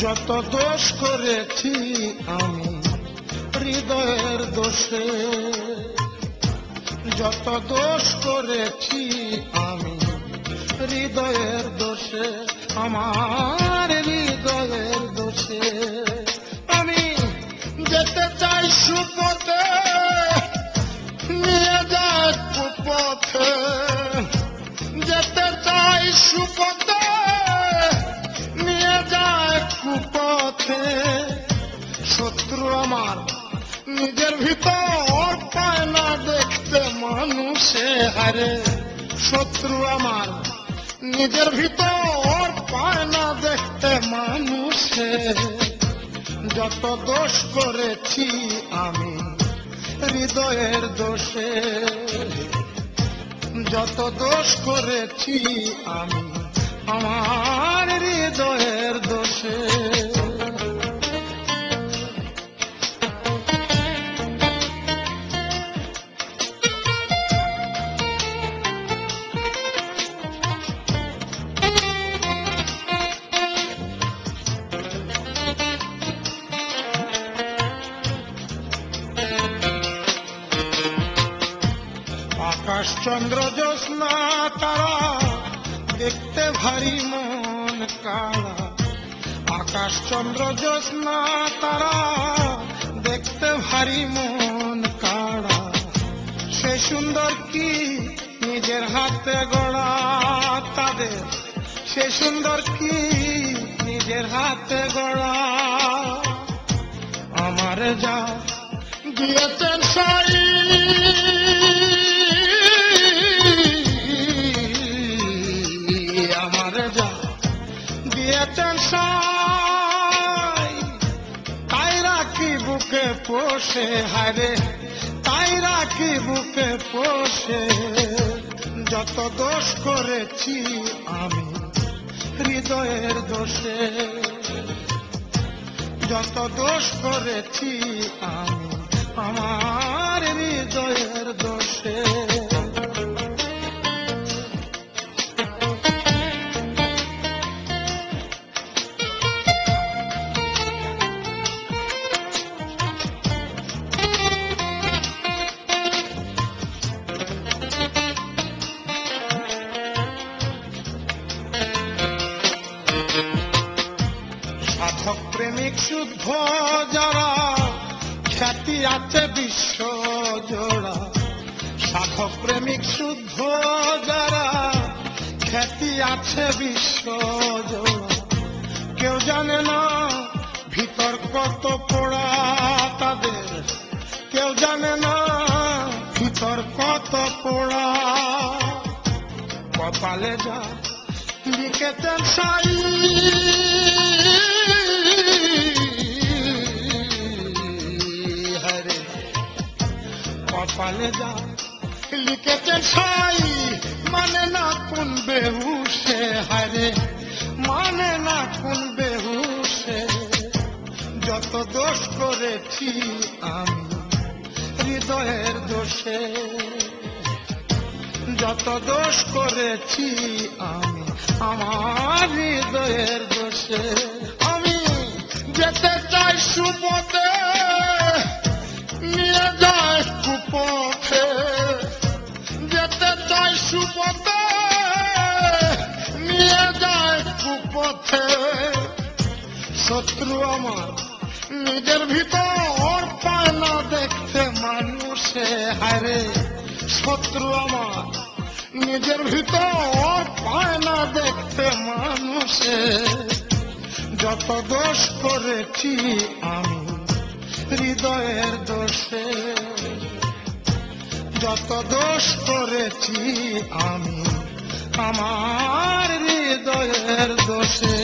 যত দোষ করেছি আমি হৃদয়ের দোষে, যত দোষ করেছি আমি হৃদয়ের দোষে, আমার হৃদয়ের দোষে। আমি যেতে চাই সুপথে, নিয়ে যায় কুপথে, যেতে চাই সুপথে, নিয়ে যায় কুপথে। শত্রু আমার নিজের ভিতর পায় না দেখতে মানুষে, হারে শত্রু আমার নিজের ভিতর পায় না দেখতে মানুষে। যত দোষ করেছি আমি হৃদয়ের দোষে, যত দোষ করেছি আমি আমার হৃদয়ের দোষে। আকাশ চন্দ্র জ্যোৎস্না তারা দেখতে ভারী মন কাড়া, আকাশ চন্দ্র জ্যোৎস্না তারা দেখতে ভারী মন কাড়া। সে সুন্দর কি নিজের হাতে গড়া তাদের, সে সুন্দর কি নিজের হাতে গড়া। আমার যা দিয়েছেন সাই, তাই রাখি বুকে পোষে, হারে তাই রাখি বুকে পোষে। যত দোষ করেছি আমি হৃদয়ের দোষে, যত দোষ করেছি আমি আমার হৃদয়ের দোষে। সাধক প্রেমিক শুদ্ধ যারা খ্যাতি আছে বিশ্ব জোড়া, সাধক প্রেমিক শুদ্ধ যারা খ্যাতি আছে বিশ্ব জোড়া। কেউ জানে না ভিতর কত পোড়া তাদের, কেউ জানে না ভিতর কত পোড়া। কপালে যা লিখেছেন সাই, হরে কপালে যা লিখেছেন সাই, মানে না কোন বেহুশে, হরে মানে না কোন বেহুশে। যত দোষ করেছি আমি হৃদয়ের দোষে, যত দোষ করেছি আমি আমার হৃদয়ের দোষে। আমি যেতে চাই সুপথে, নিয়ে যায় কুপথে, যেতে চাই সুপথে, নিয়ে যায় কুপথে। শত্রু আমার নিজের ভিতর পায় না দেখতে মানুষে, হারে শত্রু আমার নিজের ভিতর পায় না দেখতে মানুষে। যত দোষ করেছি আমি হৃদয়ের দোষে, যত দোষ করেছি আমি আমার হৃদয়ের দোষে।